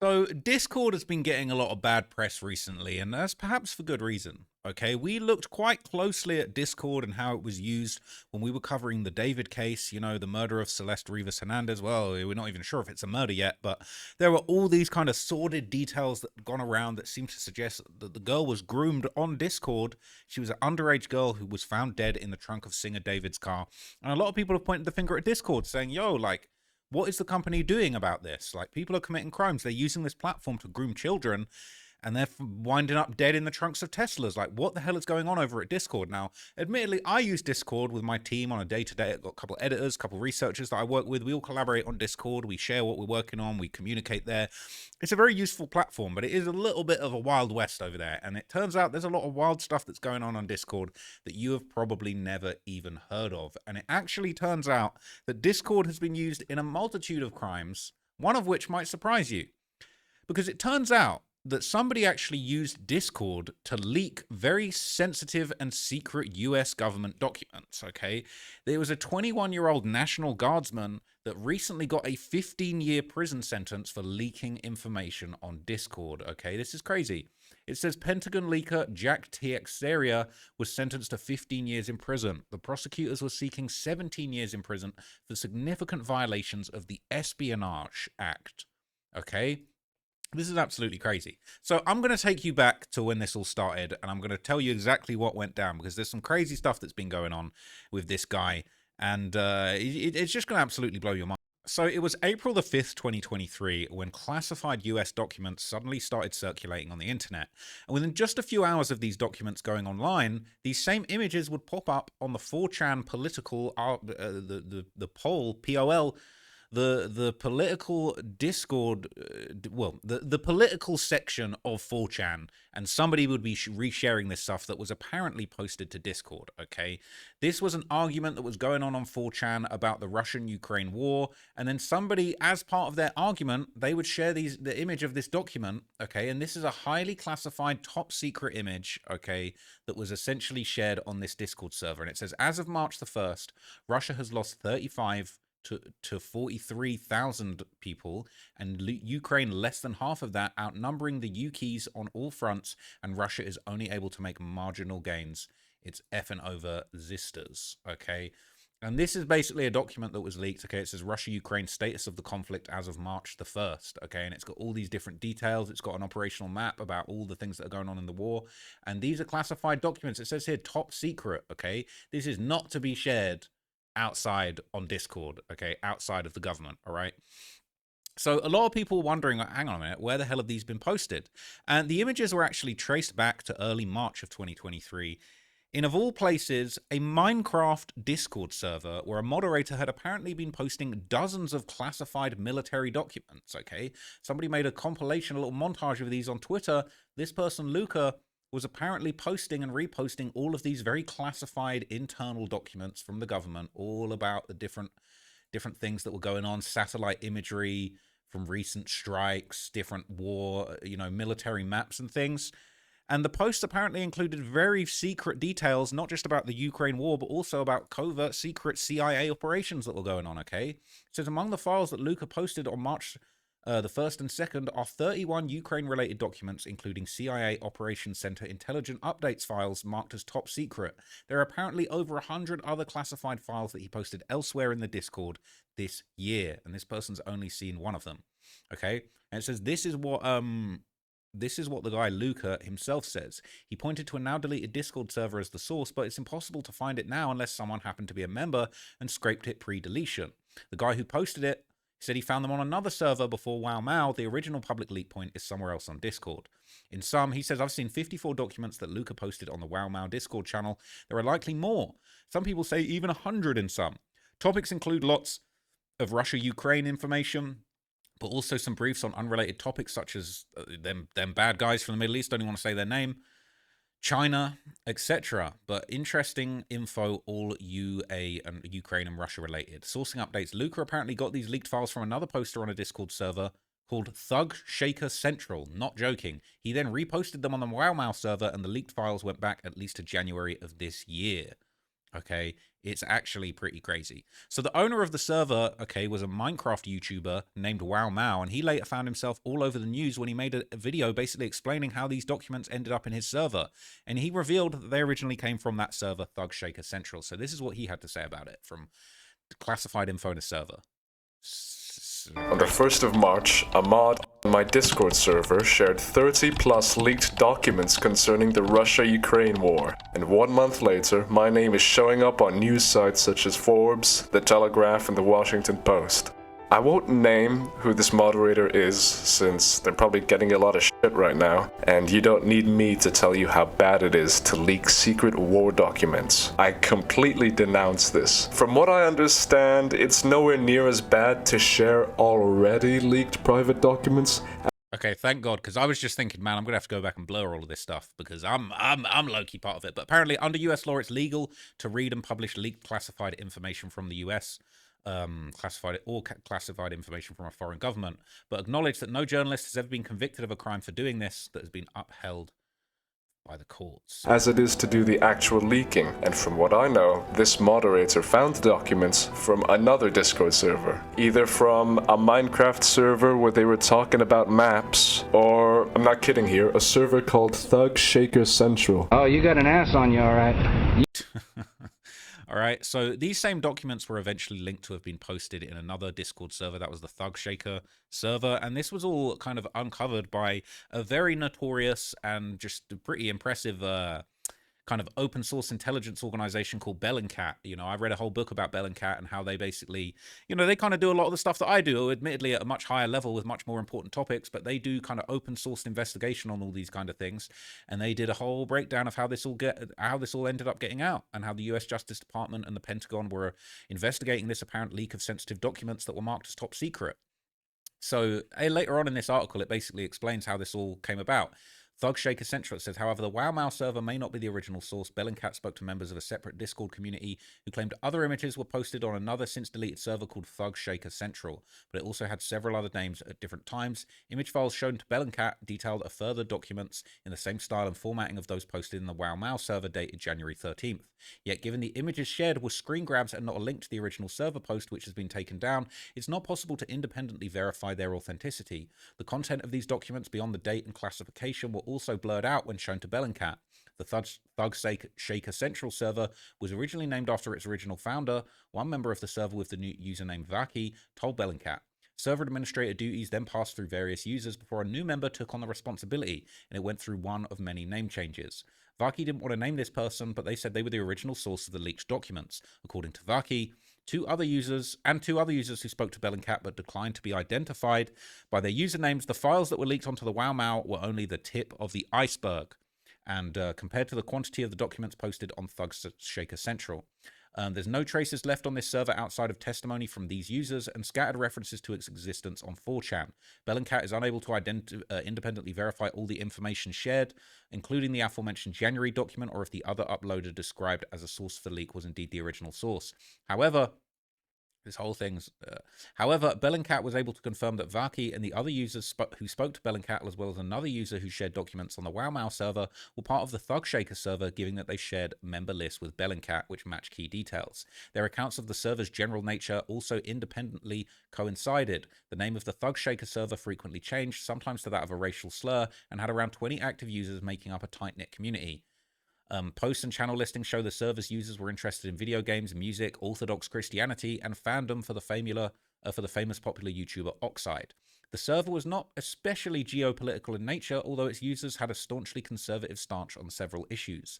So, Discord has been getting a lot of bad press recently, and that's perhaps for good reason. Okay, we looked quite closely at Discord and how it was used when we were covering the David case, the murder of Celeste Rivas Hernandez. Well, we're not even sure if it's a murder yet, but there were all these kind of sordid details that had gone around that seemed to suggest that the girl was groomed on Discord. She was an underage girl who was found dead in the trunk of singer David's car. And a lot of people have pointed the finger at Discord saying, yo, like, what is the company doing about this? Like, people are committing crimes. They're using this platform to groom children, and they're winding up dead in the trunks of Teslas. Like, what the hell is going on over at Discord? Now, admittedly, I use Discord with my team on a day-to-day. I've got a couple of editors, a couple of researchers that I work with. We all collaborate on Discord. We share what we're working on. We communicate there. It's a very useful platform, but it is a little bit of a wild west over there. And it turns out there's a lot of wild stuff that's going on Discord that you have probably never even heard of. And it actually turns out that Discord has been used in a multitude of crimes, one of which might surprise you. Because it turns out that somebody actually used Discord to leak very sensitive and secret US government documents, okay? There was a 21-year-old National Guardsman that recently got a 15-year prison sentence for leaking information on Discord, okay? This is crazy. It says Pentagon leaker Jack Teixeira was sentenced to 15 years in prison. The prosecutors were seeking 17 years in prison for significant violations of the Espionage Act, okay? This is absolutely crazy. So I'm going to take you back to when this all started, and I'm going to tell you exactly what went down, because there's some crazy stuff that's been going on with this guy, and it's just going to absolutely blow your mind. So it was April the 5th, 2023, when classified US documents suddenly started circulating on the internet. And within just a few hours of these documents going online, these same images would pop up on the 4chan political, the poll, POL, the political Discord, the political section of 4chan, and somebody would be resharing this stuff that was apparently posted to Discord, okay? This was an argument that was going on 4chan about the Russian-Ukraine war, and then somebody, as part of their argument, they would share the image of this document, okay? And this is a highly classified, top-secret image, okay, that was essentially shared on this Discord server. And it says, as of March the 1st, Russia has lost 35 to 43,000 people, and Ukraine less than half of that, outnumbering the UKs on all fronts, and Russia is only able to make marginal gains. It's effing over zisters, okay? And this is basically a document that was leaked, okay? It says Russia-Ukraine status of the conflict as of March the 1st, okay? And it's got all these different details. It's got an operational map about all the things that are going on in the war. And these are classified documents. It says here, top secret, okay? This is not to be shared outside on Discord, okay, outside of the government, all right? So a lot of people were wondering, hang on a minute, where the hell have these been posted? And the images were actually traced back to early March of 2023 in, of all places, a Minecraft Discord server where a moderator had apparently been posting dozens of classified military documents, okay? Somebody made a compilation, a little montage of these on Twitter. This person, Luca, was apparently posting and reposting all of these very classified internal documents from the government, all about the different things that were going on, satellite imagery from recent strikes, different war, military maps and things. And the posts apparently included very secret details, not just about the Ukraine war, but also about covert secret CIA operations that were going on, okay? It says among the files that Luca posted on March the 1st and 2nd are 31 Ukraine-related documents, including CIA Operations Center intelligent updates files marked as top secret. There are apparently over 100 other classified files that he posted elsewhere in the Discord this year, and this person's only seen one of them. Okay, and it says this is what the guy Luca himself says. He pointed to a now deleted Discord server as the source, but it's impossible to find it now unless someone happened to be a member and scraped it pre-deletion. The guy who posted it said he found them on another server before WowMao. The original public leak point is somewhere else on Discord. In sum, he says, I've seen 54 documents that Luca posted on the WowMao Discord channel. There are likely more. Some people say even 100 in some. Topics include lots of Russia-Ukraine information, but also some briefs on unrelated topics such as them bad guys from the Middle East, don't even want to say their name, China, etc. But interesting info, all UA and Ukraine and Russia related. Sourcing updates. Luca apparently got these leaked files from another poster on a Discord server called Thug Shaker Central. Not joking. He then reposted them on the WowMao server, and the leaked files went back at least to January of this year. Okay, it's actually pretty crazy. So the owner of the server, okay, was a Minecraft YouTuber named Wow Mao, and he later found himself all over the news when he made a video basically explaining how these documents ended up in his server. And he revealed that they originally came from that server, Thug Shaker Central. So this is what he had to say about it from classified info in a server. On the 1st of March, a mod on my Discord server shared 30 plus leaked documents concerning the Russia-Ukraine war, and 1 month later, my name is showing up on news sites such as Forbes, The Telegraph, and The Washington Post. I won't name who this moderator is, since they're probably getting a lot of shit right now, and you don't need me to tell you how bad it is to leak secret war documents. I completely denounce this. From what I understand, it's nowhere near as bad to share already leaked private documents. Okay, thank God, because I was just thinking, man, I'm gonna have to go back and blur all of this stuff because I'm low-key part of it. But apparently, under U.S. law, it's legal to read and publish leaked classified information from the U.S. Classified information from a foreign government, but acknowledge that no journalist has ever been convicted of a crime for doing this that has been upheld by the courts. As it is to do the actual leaking, and from what I know, this moderator found the documents from another Discord server. Either from a Minecraft server where they were talking about maps, or, I'm not kidding here, a server called Thug Shaker Central. Oh, you got an ass on you, alright. All right, so these same documents were eventually linked to have been posted in another Discord server. That was the Thug Shaker server, and this was all kind of uncovered by a very notorious and just pretty impressive kind of open source intelligence organization called Bellingcat. You know, I read a whole book about Bellingcat and how they basically, you know, they kind of do a lot of the stuff that I do, admittedly at a much higher level with much more important topics, but they do kind of open source investigation on all these kind of things. And they did a whole breakdown of how this all ended up getting out, and how the US Justice Department and the Pentagon were investigating this apparent leak of sensitive documents that were marked as top secret. So later on in this article, it basically explains how this all came about. Thug Shaker Central says, however, the WowMao server may not be the original source. Bellingcat spoke to members of a separate Discord community who claimed other images were posted on another since deleted server called Thug Shaker Central, but it also had several other names at different times. Image files shown to Bellingcat detailed a further documents in the same style and formatting of those posted in the WowMao server dated January 13th. Yet, given the images shared were screen grabs and not a link to the original server post, which has been taken down, it's not possible to independently verify their authenticity. The content of these documents beyond the date and classification were also blurred out when shown to Bellingcat. The Thug Shaker Central server was originally named after its original founder. One member of the server with the new username Vaki told Bellingcat. Server administrator duties then passed through various users before a new member took on the responsibility, and it went through one of many name changes. Vaki didn't want to name this person, but they said they were the original source of the leaked documents. According to Vaki, two other users who spoke to Bellingcat but declined to be identified by their usernames, the files that were leaked onto the WowMao were only the tip of the iceberg, and compared to the quantity of the documents posted on Thug Shaker Central. There's no traces left on this server outside of testimony from these users and scattered references to its existence on 4chan. Bellingcat is unable to independently verify all the information shared, including the aforementioned January document, or if the other uploader described as a source for the leak was indeed the original source. However, Bellingcat was able to confirm that Vaki and the other users who spoke to Bellingcat, as well as another user who shared documents on the WowMao server, were part of the Thug Shaker server, given that they shared member lists with Bellingcat, which match key details. Their accounts of the server's general nature also independently coincided. The name of the Thug Shaker server frequently changed, sometimes to that of a racial slur, and had around 20 active users making up a tight-knit community. Posts and channel listings show the server's users were interested in video games, music, Orthodox Christianity, and fandom for the famous popular YouTuber Oxide. The server was not especially geopolitical in nature, although its users had a staunchly conservative stance on several issues.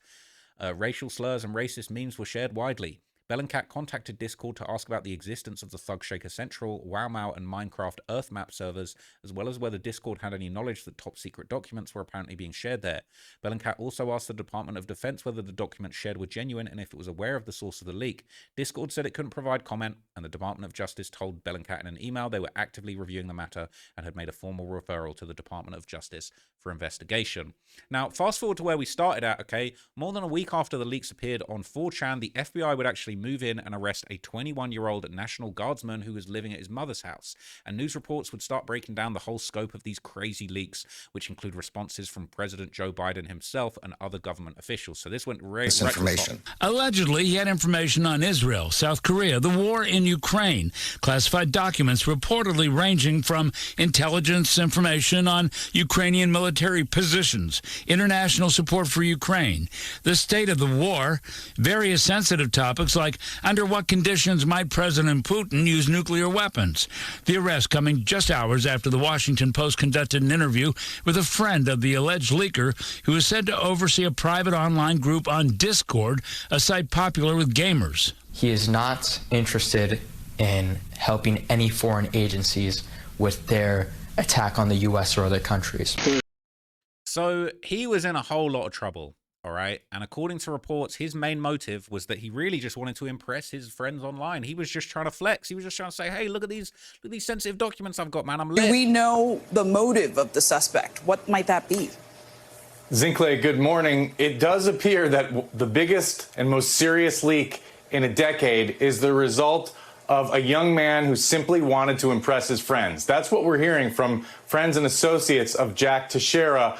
Racial slurs and racist memes were shared widely. Bellingcat contacted Discord to ask about the existence of the Thug Shaker Central, WowMao, and Minecraft Earthmap servers, as well as whether Discord had any knowledge that top secret documents were apparently being shared there. Bellingcat also asked the Department of Defense whether the documents shared were genuine and if it was aware of the source of the leak. Discord said it couldn't provide comment, and the Department of Justice told Bellingcat in an email they were actively reviewing the matter and had made a formal referral to the Department of Justice for investigation. Now, fast forward to where we started at, okay? More than a week after the leaks appeared on 4chan, the FBI would actually actually move in and arrest a 21-year-old National Guardsman who was living at his mother's house. And news reports would start breaking down the whole scope of these crazy leaks, which include responses from President Joe Biden himself and other government officials. So this went right to the top. Allegedly, he had information on Israel, South Korea, the war in Ukraine, classified documents reportedly ranging from intelligence information on Ukrainian military positions, international support for Ukraine, the state of the war, various sensitive topics like under what conditions might President Putin use nuclear weapons. The arrest coming just hours after the Washington Post conducted an interview with a friend of the alleged leaker who is said to oversee a private online group on Discord, a site popular with gamers. He is not interested in helping any foreign agencies with their attack on the U.S. or other countries. So he was in a whole lot of trouble, all right? And according to reports, his main motive was that he really just wanted to impress his friends online. He was just trying to flex. He was just trying to say, hey, look at these sensitive documents I've got, man. I'm lit. Do we know the motive of the suspect? What might that be? Zinkley, good morning. It does appear that the biggest and most serious leak in a decade is the result of a young man who simply wanted to impress his friends. That's what we're hearing from friends and associates of Jack Teixeira,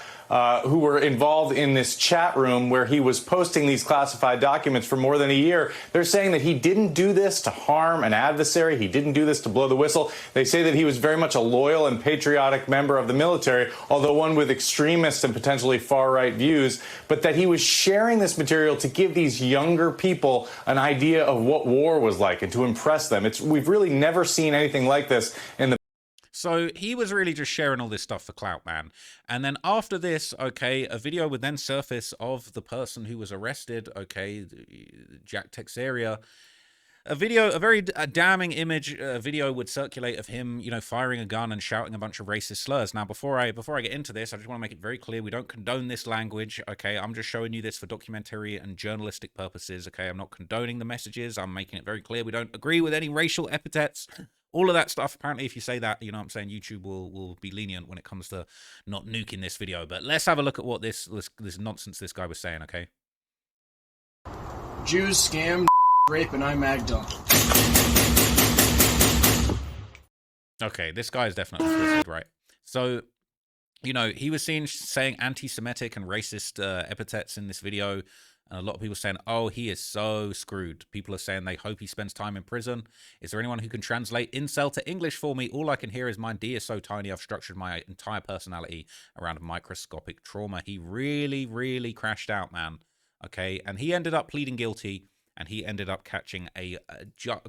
who were involved in this chat room where he was posting these classified documents for more than a year. They're saying that he didn't do this to harm an adversary. He didn't do this to blow the whistle. They say that he was very much a loyal and patriotic member of the military, although one with extremist and potentially far-right views, but that he was sharing this material to give these younger people an idea of what war was like and to impress them. We've really never seen anything like this in the So he was really just sharing all this stuff for clout, man. And then after this, okay, a video would then surface of the person who was arrested, okay, Jack Teixeira. A very damning image video would circulate of him, you know, firing a gun and shouting a bunch of racist slurs. Now, before I get into this, I just want to make it very clear, we don't condone this language, okay? I'm just showing you this for documentary and journalistic purposes, okay? I'm not condoning the messages. I'm making it very clear we don't agree with any racial epithets. All of that stuff, apparently, if you say that, you know what I'm saying, YouTube will be lenient when it comes to not nuking this video. But let's have a look at what this nonsense this guy was saying, okay? Jews, scam, rape, and IMAG dump. Okay, this guy is definitely twisted, right? So, you know, he was saying anti-Semitic and racist epithets in this video. And a lot of people saying, oh, he is so screwed. People are saying they hope he spends time in prison. Is there anyone who can translate incel to English for me? All I can hear is my D is so tiny, I've structured my entire personality around microscopic trauma. He really, really crashed out, man. Okay, and he ended up pleading guilty, and he ended up catching a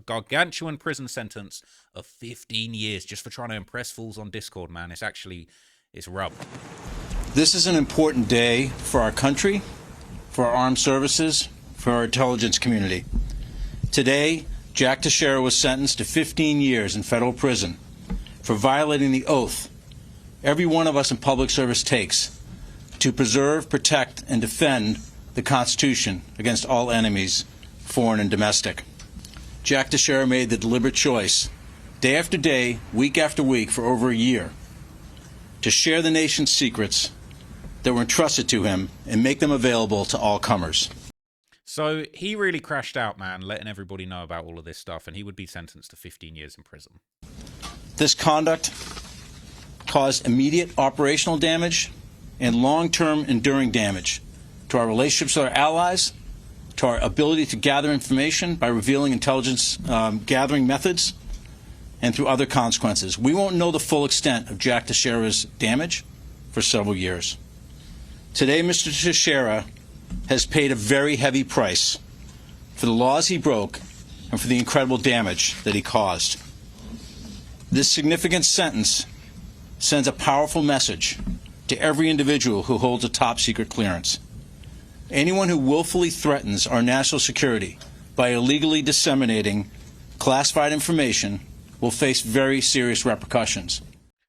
gargantuan prison sentence of 15 years just for trying to impress fools on Discord, man. It's rubbed. This is an important day for our country, for our armed services, for our intelligence community. Today, Jack Teixeira was sentenced to 15 years in federal prison for violating the oath every one of us in public service takes to preserve, protect, and defend the Constitution against all enemies, foreign and domestic. Jack Teixeira made the deliberate choice, day after day, week after week, for over a year, to share the nation's secrets that were entrusted to him and make them available to all comers. So he really crashed out, man, letting everybody know about all of this stuff, and he would be sentenced to 15 years in prison. This conduct caused immediate operational damage and long-term enduring damage to our relationships with our allies, to our ability to gather information by revealing intelligence gathering methods, and through other consequences. We won't know the full extent of Jack Teixeira's damage for several years. Today, Mr. Teixeira has paid a very heavy price for the laws he broke and for the incredible damage that he caused. This significant sentence sends a powerful message to every individual who holds a top-secret clearance. Anyone who willfully threatens our national security by illegally disseminating classified information will face very serious repercussions.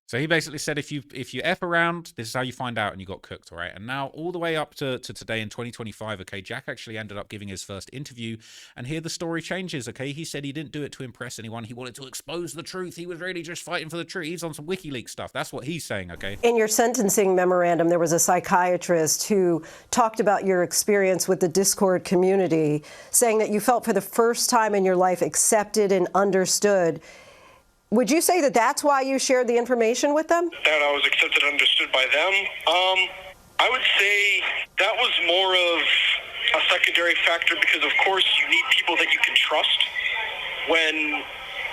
So he basically said, if you F around, this is how you find out, and you got cooked, all right? And now all the way up to today in 2025, okay, Jack actually ended up giving his first interview, and here the story changes, okay? He said he didn't do it to impress anyone. He wanted to expose the truth. He was really just fighting for the truth. He's on some WikiLeaks stuff. That's what he's saying, okay? In your sentencing memorandum, there was a psychiatrist who talked about your experience with the Discord community, saying that you felt for the first time in your life accepted and understood. Would you say that that's why you shared the information with them? That I was accepted and understood by them? I would say that was more of a secondary factor because, of course, you need people that you can trust when,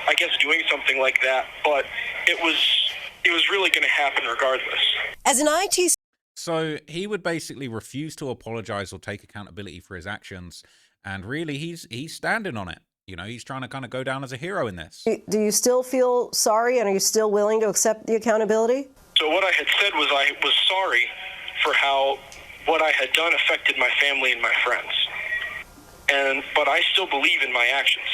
I guess, doing something like that. But it was really going to happen regardless. As an IT... So he would basically refuse to apologize or take accountability for his actions. And really, he's standing on it. You know, he's trying to kind of go down as a hero in this. Do you still feel sorry, and are you still willing to accept the accountability? So what I had said was I was sorry for how what I had done affected my family and my friends. But I still believe in my actions.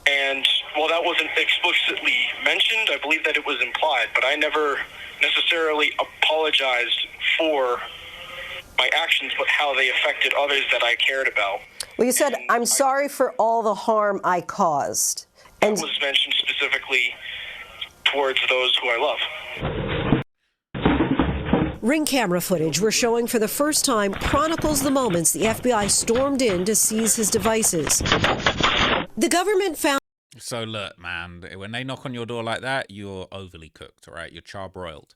And while that wasn't explicitly mentioned, I believe that it was implied, but I never necessarily apologized for my actions, but how they affected others that I cared about. Well, you said, I'm sorry for all the harm I caused. And that was mentioned specifically towards those who I love. Ring camera footage we're showing for the first time chronicles the moments the FBI stormed in to seize his devices. The government found... So look, man, when they knock on your door like that, you're overly cooked, all right? You're charbroiled.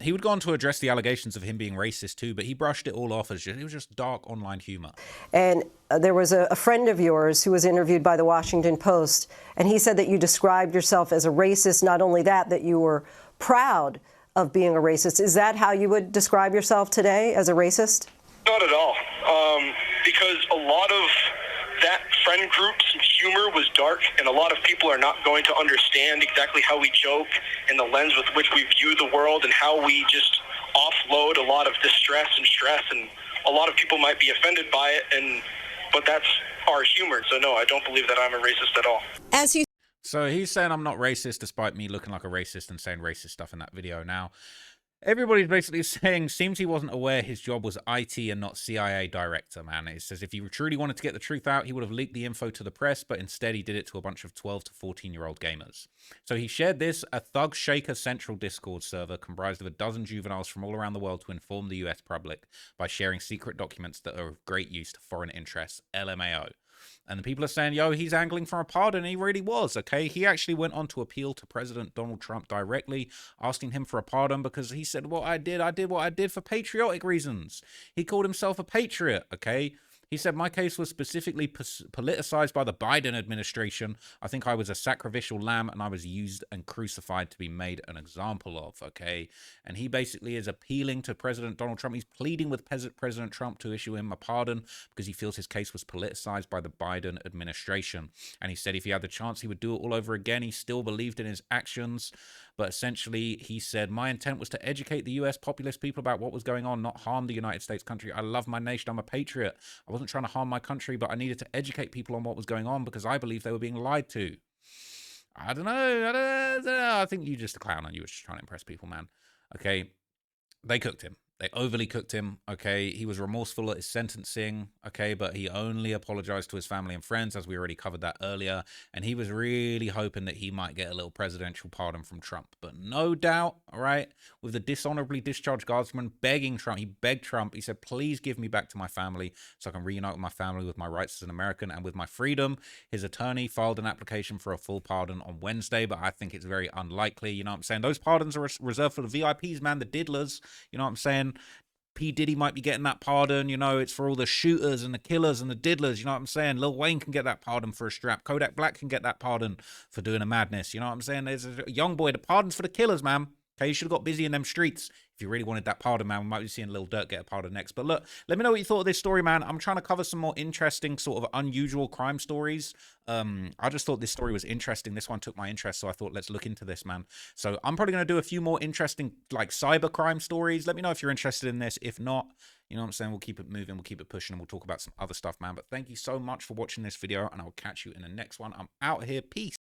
He would go on to address the allegations of him being racist too, but he brushed it all off as it was just dark online humor. And there was a friend of yours who was interviewed by the Washington Post, and he said that you described yourself as a racist. Not only that you were proud of being a racist. Is that how you would describe yourself today, as a racist? Not at all, because a lot of that friend group's humor was dark, and a lot of people are not going to understand exactly how we joke and the lens with which we view the world and how we just offload a lot of distress and stress, and a lot of people might be offended by it, but that's our humor. So no, I don't believe that I'm a racist at all. So he's saying I'm not racist despite me looking like a racist and saying racist stuff in that video. Now, everybody's basically saying, seems he wasn't aware his job was IT and not CIA director, man. It says if he truly wanted to get the truth out, he would have leaked the info to the press, but instead he did it to a bunch of 12 to 14-year-old gamers. So he shared this, a Thug Shaker Central Discord server comprised of a dozen juveniles from all around the world to inform the US public by sharing secret documents that are of great use to foreign interests, LMAO. And the people are saying, yo, he's angling for a pardon. He really was, okay? He actually went on to appeal to President Donald Trump directly, asking him for a pardon because he said, what I did what I did for patriotic reasons. He called himself a patriot, okay? He said, my case was specifically politicized by the Biden administration. I think I was a sacrificial lamb and I was used and crucified to be made an example of, okay? And he basically is appealing to President Donald Trump. He's pleading with President Trump to issue him a pardon because he feels his case was politicized by the Biden administration. And he said if he had the chance, he would do it all over again. He still believed in his actions. But essentially, he said, my intent was to educate the U.S. populist people about what was going on, not harm the United States country. I love my nation. I'm a patriot. I wasn't trying to harm my country, but I needed to educate people on what was going on because I believe they were being lied to. I don't know. I think you're just a clown and you were just trying to impress people, man. Okay. They cooked him. They overly cooked him, okay? He was remorseful at his sentencing, okay? But he only apologized to his family and friends, as we already covered that earlier. And he was really hoping that he might get a little presidential pardon from Trump. But no doubt, all right, with the dishonorably discharged guardsman begging Trump, he begged Trump, he said, please give me back to my family so I can reunite with my family, with my rights as an American and with my freedom. His attorney filed an application for a full pardon on Wednesday, but I think it's very unlikely, you know what I'm saying? Those pardons are reserved for the VIPs, man, the diddlers, you know what I'm saying? P. Diddy might be getting that pardon, you know, it's for all the shooters and the killers and the diddlers, you know what I'm saying? Lil Wayne can get that pardon for a strap. Kodak Black can get that pardon for doing a madness, you know what I'm saying? There's a young boy, the pardon's for the killers, man. Okay, you should have got busy in them streets. If you really wanted that pardon, man, we might be seeing Lil Durk get a pardon next. But look, let me know what you thought of this story, man. I'm trying to cover some more interesting sort of unusual crime stories. I just thought this story was interesting. This one took my interest, so I thought, let's look into this, man. So I'm probably going to do a few more interesting, like, cyber crime stories. Let me know if you're interested in this. If not, you know what I'm saying? We'll keep it moving. We'll keep it pushing, and we'll talk about some other stuff, man. But thank you so much for watching this video, and I'll catch you in the next one. I'm out here. Peace.